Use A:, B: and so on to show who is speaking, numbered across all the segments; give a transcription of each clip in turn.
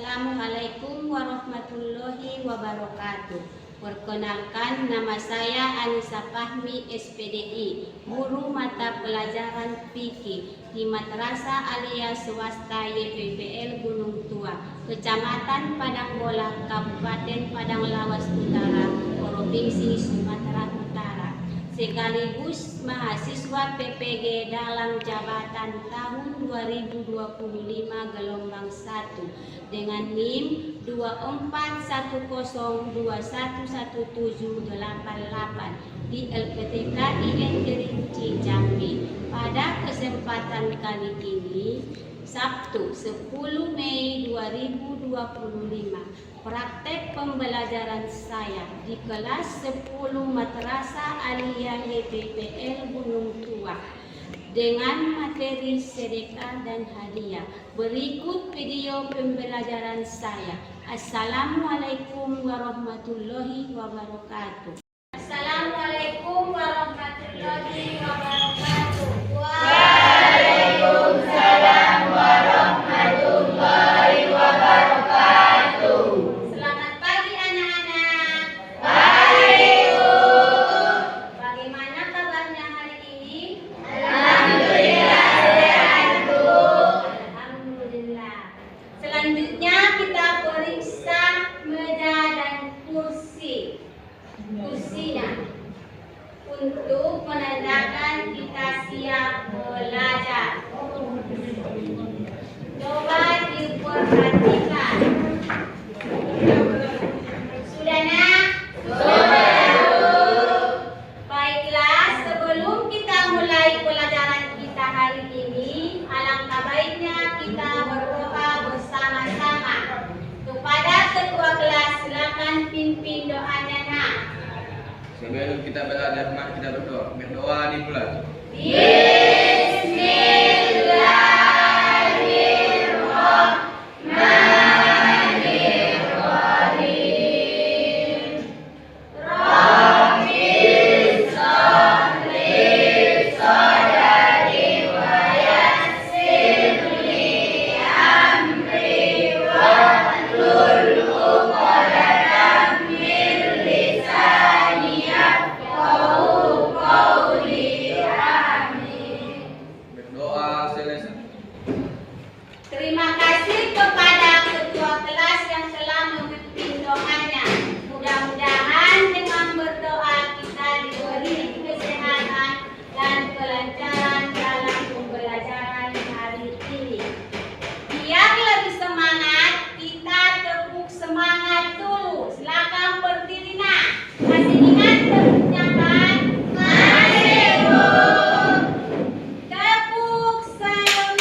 A: Assalamualaikum warahmatullahi wabarakatuh. Perkenalkan, nama saya Anissa Fahmi, SPDI, guru mata pelajaran fikih di Madrasah Aliyah Swasta YPPL Gunung Tua, Kecamatan Padangbola, Kabupaten Padang Lawas Utara, Provinsi Sumatera Utara, sekaligus mahasiswa PPG dalam jabatan tahun 2025 gelombang 1 dengan NIM 2410211788 di LPTK IN Kerinci Jambi. Pada kesempatan kali ini, Sabtu 10 Mei 2025, praktek pembelajaran saya di kelas 10 Madrasah Aliyah YPPL Gunung Tua dengan materi sedekah dan hadiah. Berikut video pembelajaran saya. Assalamualaikum warahmatullahi wabarakatuh. Assalamualaikum warahmatullahi wabarakatuh.
B: Waalaikumsalam warahmatullahi wabarakatuh.
A: Selamat pagi anak-anak.
B: Baik, Bu.
A: Bagaimana kabarnya hari ini?
B: Alhamdulillah sehat, Bu.
A: Alhamdulillah. Selanjutnya kita periksa meja dan kursinya untuk menandakan kita siap belajar. Coba diperhatikan. Sudah nak? Baiklah, sebelum kita mulai pelajaran kita hari ini, alangkah baiknya kita berdoa bersama-sama. Kepada ketua kelas, silakan pimpin doanya nak.
C: Sebelum kita belajar, mari kita berdoa. Berdoa dimulai.
B: Bismillahirrahmanirrahim. Rabbi sholli sadri wa yassir li amri wahlul 'uqdatam min lisani yafqahu qawli. Amin.
C: Berdoa selesai.
A: Terima kasih kepada ketua kelas yang telah memimpin doanya. Mudah-mudahan dengan berdoa kita diberi kesehatan dan kelancaran dalam pembelajaran hari ini. Biar lebih semangat, kita tepuk semangat dulu. Silakan berdiri nak. Masih ingat tepuknya kan?
B: Masih, Bu.
A: Tepuk semangat.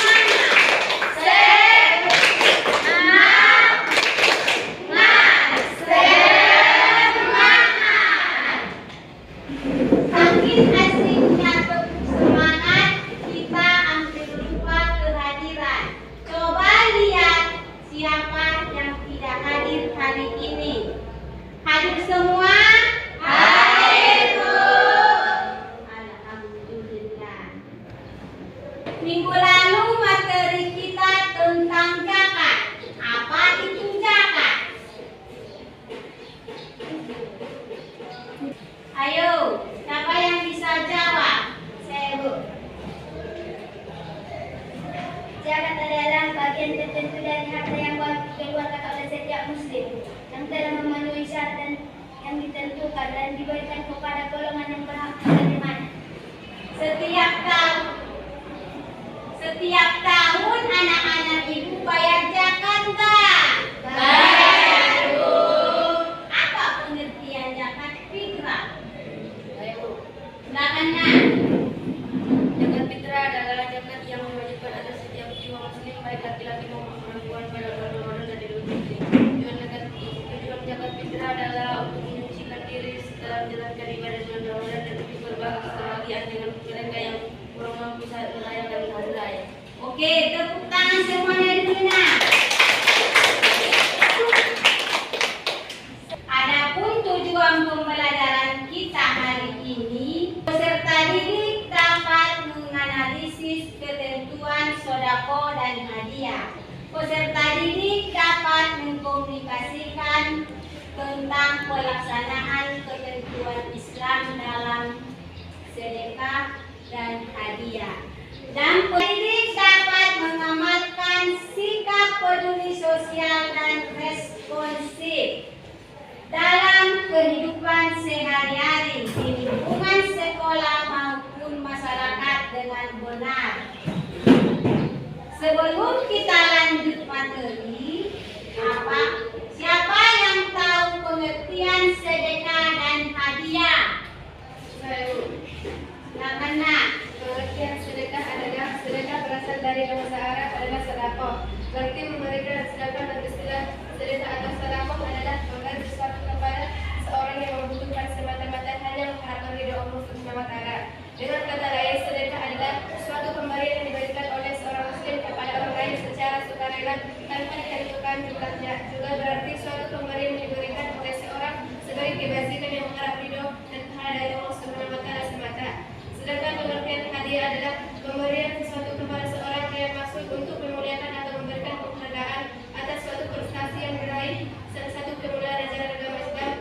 A: Saking asiknya tepuk semangat, kita hampir lupa kehadiran. Coba lihat siapa yang tidak hadir hari ini. Hadir semua?
B: Hadir, Bu.
A: Alhamdulillah. Minggu lalu materi kita tentang zakat. Apa itu zakat? Ayo, siapa yang bisa jawab? Saya, Bu.
D: Zakat adalah bagian tertentu dari harta yang wajib dikeluarkan oleh setiap muslim yang telah memenuhi syarat dan yang ditentukan dan diberikan kepada golongan yang berhak menerimanya.
A: Setiap tahun anak-anak ibu bayar zakat enggak?
B: Bayar, Bu.
A: Apa pengertian zakat fitrah? Silakan nak.
D: Zakat fitrah adalah zakat yang diwajibkan atas setiap jiwa muslim baik laki-laki maupun perempuan pada bulan Ramadan dan Idul Fitri. Tujuan zakat fitrah adalah untuk menyucikan diri setelah menjalankan ibadah bulan Ramadan dan untuk berbagi kebahagiaan dengan mereka yang kurang mampu saat merayakan hari raya.
A: Oke, tepuk tangan semuanya dulu nak. Adapun tujuan pembelajaran kita hari ini, peserta didik dapat menganalisis ketentuan sodako dan hadiah. Peserta didik dapat mengkomunikasikan tentang pelaksanaan ketentuan Islam dalam sedekah dan hadiah. Dan pendidik dapat mengamalkan sikap peduli sosial dan responsif dalam kehidupan sehari-hari di lingkungan sekolah maupun masyarakat dengan benar. Sebelum kita lanjut materi, siapa yang tahu pengertian sedekah dan hadiah? Silakan nak.
D: Pengertian sedekah adalah sedekah berasal dari bahasa Arab adalah sedekah. Berarti memberikan sedekah dan istilah sedekah atau sedekah adalah memberi sesuatu kepada seorang yang membutuhkan semata-mata hanya mengharapkan ridho Allah Subhanahu wa taala. Dengan kata lain, sedekah adalah suatu pemberian yang diberikan oleh seorang muslim kepada orang lain secara sukarela tanpa ditentukan jumlahnya. Juga berarti suatu pemberian yang diberikan oleh seorang sebagai kebajikan yang mengharap ridho dan pahala dari Allah Subhanahu wa taala semata. Sedangkan pengertian hadiah adalah pemberian sesuatu kepada seorang yang maksud untuk memuliakan atau memberikan penghargaan atas suatu prestasi yang diraih. Salah satu kemuliaan ajaran agama Islam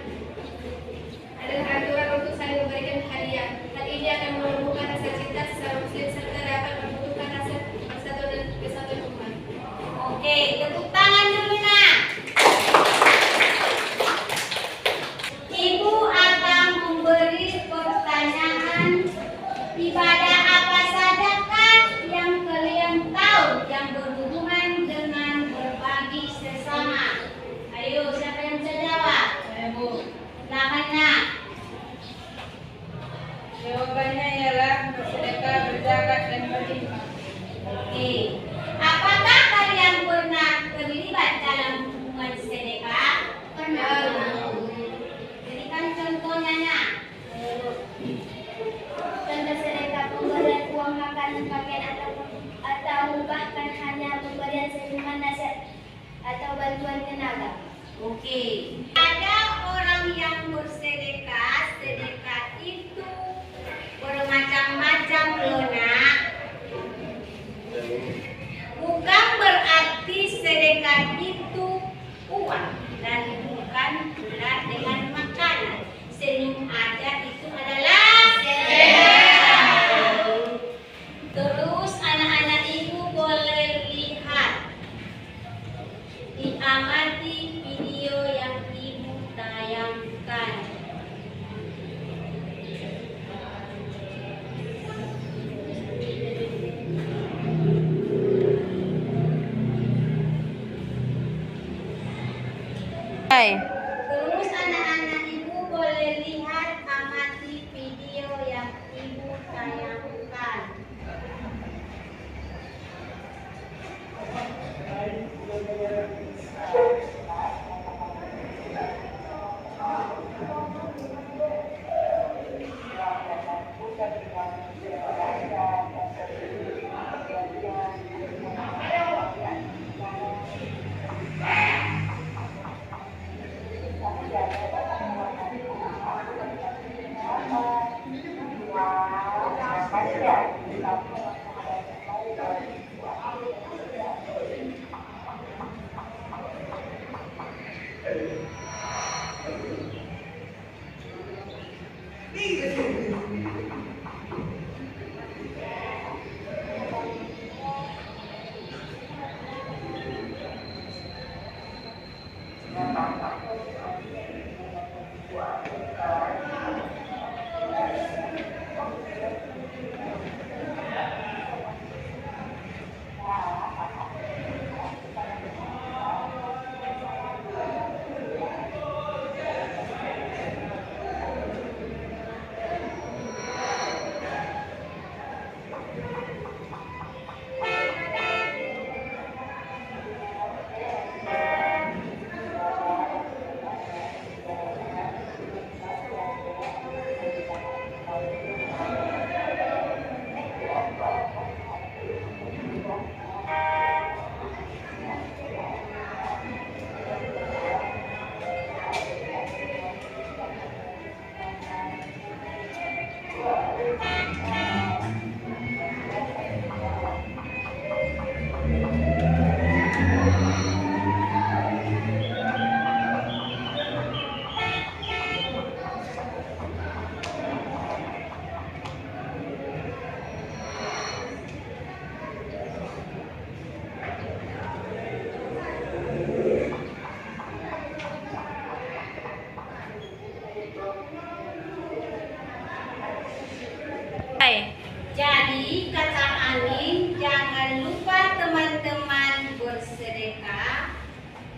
D: adalah aturan untuk saling memberikan hadiah. Hal ini akan menumbuhkan rasa cinta sesama muslim serta dapat membutuhkan rasa persatuan dan kesatuan umat.
A: Oke, tepuk tangan dulu nak. Ibu akan memberi pertanyaan. Ibadah apa sajakah yang kalian tahu yang berhubungan dengan berbagi sesama? Ayo, siapa yang bisa jawab?
B: Saya, Bu.
A: Silakan nak.
B: Jawabannya ialah bersedekah, berzakat, dan berinfak.
A: Oke. Apakah kalian pernah terlibat dalam hubungan sedekah?
D: Pernah.
A: Berikan contohnya nak.
E: Contoh sedekah pemberian uang makanan, pakaian atau bahkan hanya pemberian senyuman, nasihat atau bantuan tenaga.
A: Oke. Ada orang yang bersedekah, sedekah itu bermacam-macam loh nak. Bukan berarti sedekah itu uang dan bukan pula dengan makanan. Senyum aja itu adalah sedekah. Terus anak-anak ibu boleh lihat, diamati video yang ibu tayangkan. Terus anak-anak ibu boleh lihat, amati video yang ibu tayangkan.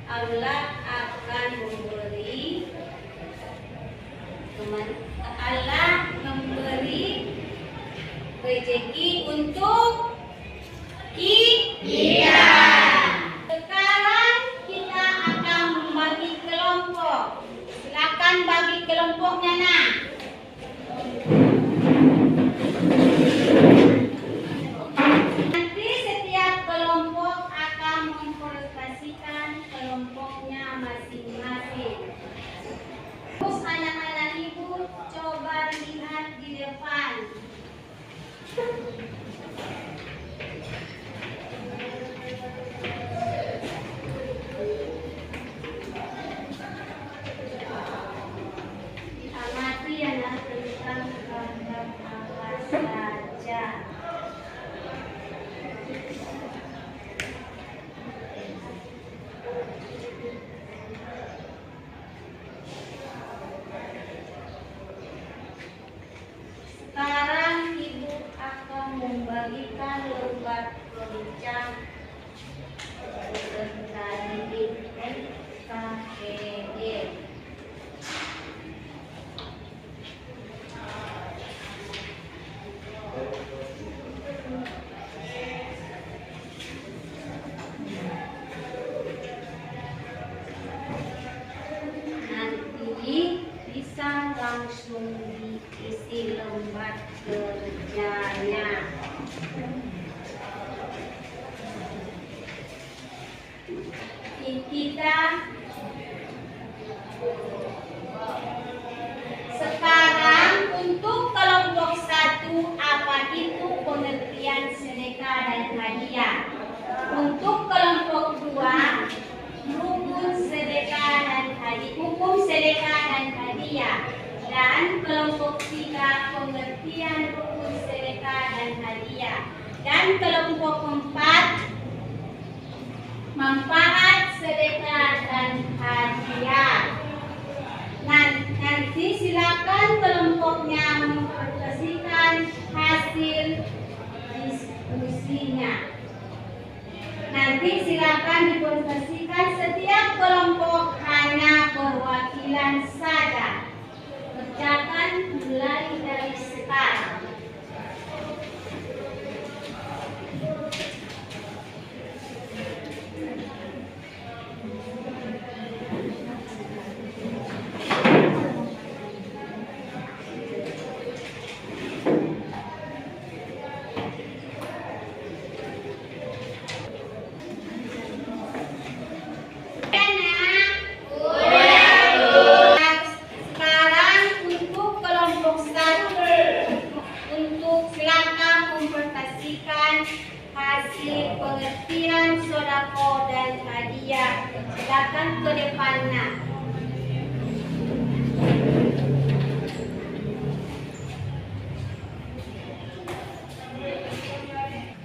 A: Allah akan memberi rezeki untuk kita. Sekarang kita akan membagi kelompok. Silakan bagi kelompoknya, nak. Nanti setiap kelompok akan mempresentasikan kelompoknya masing-masing. Terus anak-anak ibu coba lihat di depan. Amati anak tentang gambar apa saja. Sekarang ibu akan membagikan lembar pembincang beserta didik KPD. Nanti bisa langsung diisi lembar kerjanya. Kita sekarang untuk kelompok 1 apa itu pengertian sedekah dan hadiah. Untuk kelompok 2 hukum sedekah dan hadiah. Dan kelompok 3 pengertian rukun sedekah dan hadiah. Dan kelompok 4 manfaat sedekah dan hadiah. Nanti silakan kelompoknya mempresentasikan hasil diskusinya. Nanti silakan dipresentasikan setiap kelompok hanya perwakilan saja. Kerjakan mulai dari sekarang. Hasil pengertian sodako dan hadiah. Silakan ke depannya.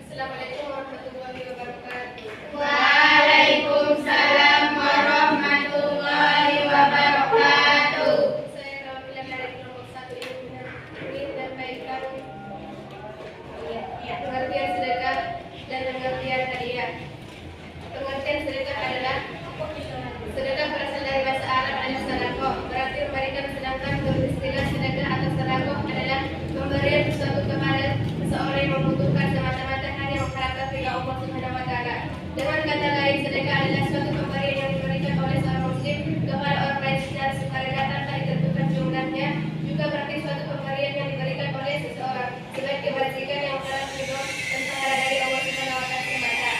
B: Assalamualaikum warahmatullahi wabarakatuh.
A: Waalaikumsalam warahmatullahi wabarakatuh.
B: Saya perwakilan dari kelompok 1 Ilmu dan Baikkan. Pengertian sedekah dan pengertian hadiah. Pengertian sedekah adalah sedekah berasal dari bahasa Arab adalah sedekah, berarti memberikan, sedangkan istilah sedekah atau sedekah adalah pemberian sesuatu kepada seseorang yang membutuhkan semata-mata hanya mengharapkan ridha Allah Subhanahu wa taala. Dengan kata lain, sedekah adalah suatu pemberian yang diberikan oleh seorang muslim kepada orang lain secara sukarela tanpa ditentukan jumlahnya. Juga berarti suatu pemberian yang diberikan oleh seseorang sebagai kebajikan yang mengharap ridha dan pahala dari Allah Subhanahu wa taala semata.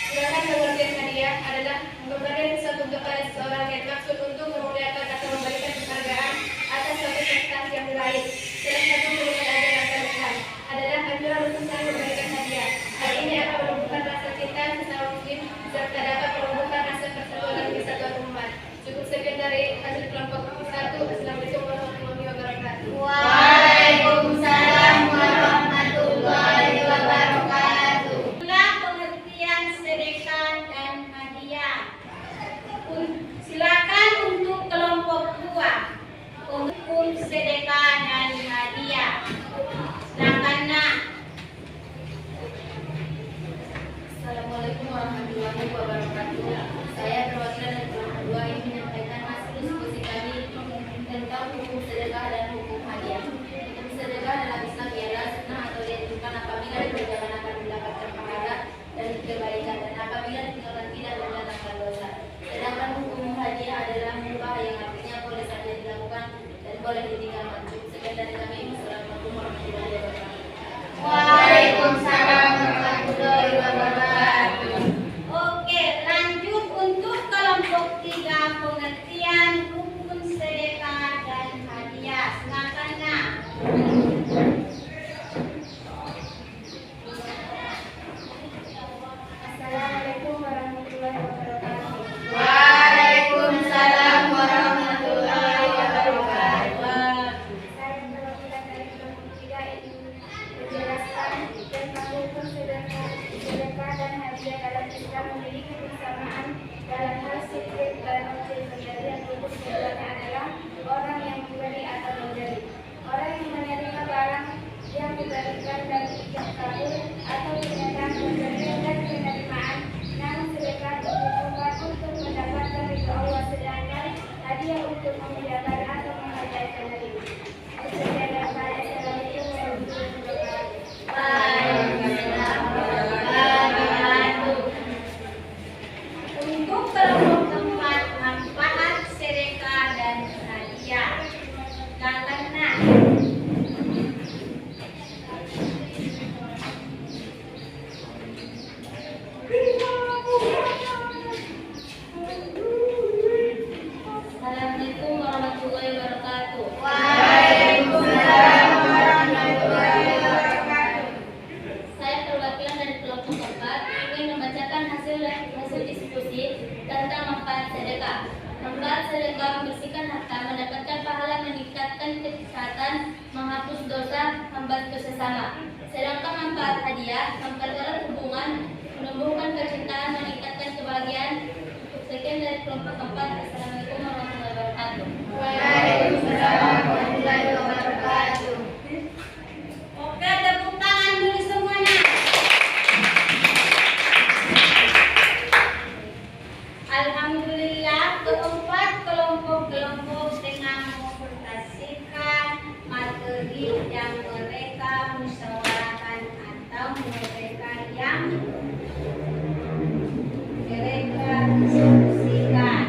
B: Sedangkan pengertian hadiah adalah pemberian sesuatu kepada seseorang yang maksud untuk memuliakan atau memberikan penghargaan atas suatu prestasi yang lain. Salah satu penggunaan ajaran Islam adalah anjuran untuk saling memberikan hadiah. Hal ini akan menumbuhkan rasa cinta sesama muslim serta dapat menumbuhkan rasa persatuan dan kesatuan umat. Cukup sekian dari hasil kelompok 1. Assalamualaikum warahmatullahi wabarakatuh.
A: Waalaikumsalam warahmatullahi wabarakatuh. Itulah pengertian sedekah dan hadiah. Silakan untuk kelompok 2 hukum sedekah dan hadiah. Silakan, nak.
D: Assalamualaikum warahmatullahi wabarakatuh. Saya perwakilan
E: yang memiliki kesamaan dalam hal subjek dan objek pemberian untuk keduanya adalah orang yang memberi atau memberi. Orang yang menerima barang yang diberikan dan tidak kabur atau menyatakan pemberian dan penerimaan, namun sedekah ditujukan untuk mendapatkan ridho Allah, sedangkan hadiah untuk memuliakan atau menghargai penerima. Assalamualaikum warahmatullahi wabarakatuh.
A: Untuk kelompok keempat, manfaat sedekah dan hadiah. Karena
D: Assalamualaikum warahmatullahi wabarakatuh.
E: Waalaikumsalam warahmatullahi wabarakatuh.
D: Saya perwakilan dari kelompok keempat ingin membacakan hasil diskusi tentang manfaat sedekah. Manfaat sedekah membersihkan harta, mendapatkan pahala, meningkatkan kesehatan, menghapus dosa, membantu sesama. Sedangkan manfaat hadiah mempererat hubungan, menumbuhkan kecintaan, meningkatkan kebahagiaan. Untuk sekian dari kelompok keempat. Assalamualaikum warahmatullahi wabarakatuh.
E: Waalaikumsalam warahmatullahi wabarakatuh.
A: oke, tepuk tangan dulu semuanya. Alhamdulillah, keempat kelompok-kelompok dengan mempresentasikan materi yang mereka musyawarahkan atau mereka yang mereka diskusikan.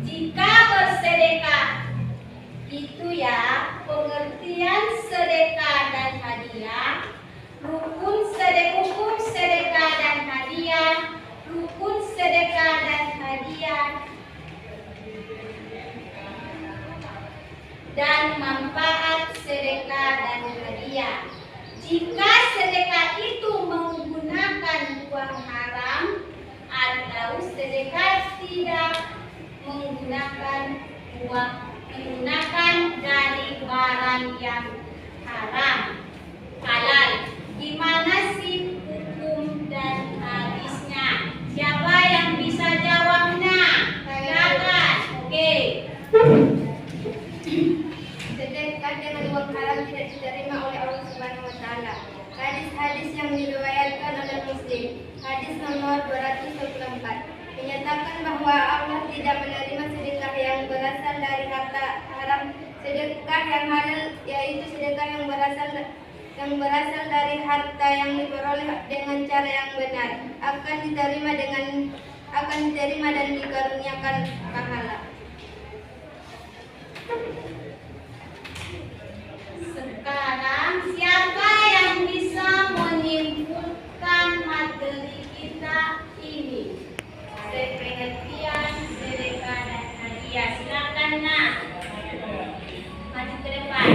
A: Jika bersedekah itu ya, pengertian sedekah dan hadiah, hukum sedekah dan hadiah, rukun sedekah dan hadiah, dan manfaat sedekah dan hadiah. Jika sedekah itu menggunakan uang haram atau sedekah tidak menggunakan dari barang yang halal. Gimana sih hukum dan hadisnya? Siapa yang bisa jawabnya? Silakan. Oke.
E: Sedekah dengan uang haram tidak diterima oleh Allah Subhanahu wa taala. Hadis-hadis yang diriwayatkan oleh Muslim. Hadis nomor 224 menyatakan bahwa Allah tidak menerima sedekah yang berasal dari harta haram. Sedekah yang halal yaitu sedekah yang berasal dari harta yang diperoleh dengan cara yang benar akan diterima dan dikaruniakan pahala.
A: Sekarang siapa yang bisa menyimpulkan materi kita ini? Pengertian sedekah dan hadiah. Silakan nak. Maju ke depan.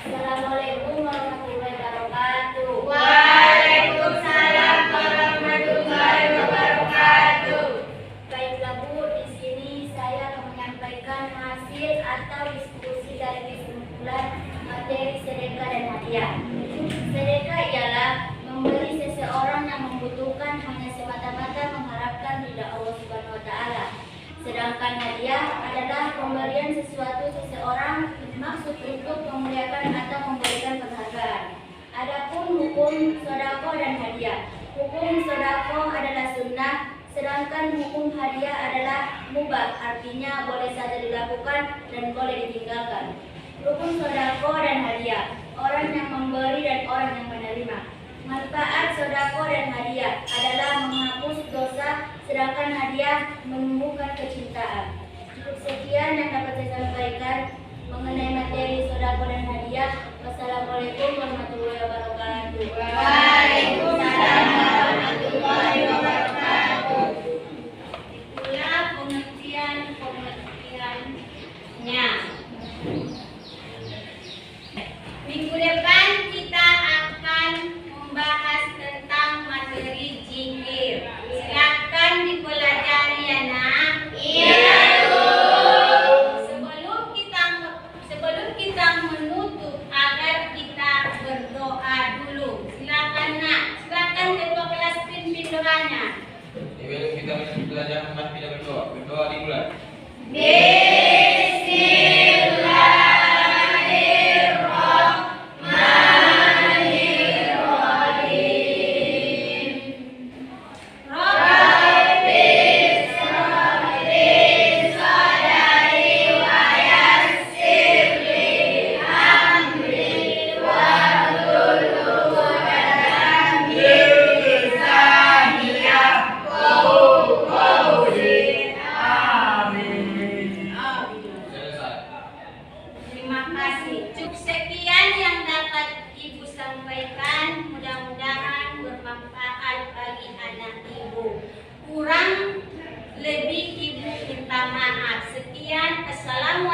D: Assalamualaikum warahmatullahi wabarakatuh.
A: Waalaikumsalam warahmatullahi wabarakatuh.
D: Baiklah Bu, di sini saya akan menyampaikan hasil atau diskusi dari kesimpulan materi sedekah dan hadiah. Sedekah ialah memberi seseorang yang membutuhkan hanya semata-mata mengharapkan ridha Allah Subhanahu wa taala. Sedangkan hadiah adalah pemberian sesuatu seseorang maksud untuk memuliakan atau memberikan penghargaan. Adapun hukum sedekah dan hadiah. Hukum sedekah adalah sunnah, sedangkan hukum hadiah adalah mubah, artinya boleh saja dilakukan dan boleh ditinggalkan. Rukun sedekah dan hadiah, orang yang memberi dan orang yang menerima. Manfaat sedekah dan hadiah adalah menghapus dosa, sedangkan hadiah menumbuhkan kecintaan. Cukup sekian yang dapat saya sampaikan mengenai materi sedekah dan hadiah. Wassalamualaikum warahmatullahi wabarakatuh.
A: Waalaikumsalam warahmatullahi wabarakatuh. Itulah pengertiannya. Minggu depan kita akan membahas tentang materi zikir. Silakan dipelajari ya nak. Iya. Sebelum kita Wassalamualaikum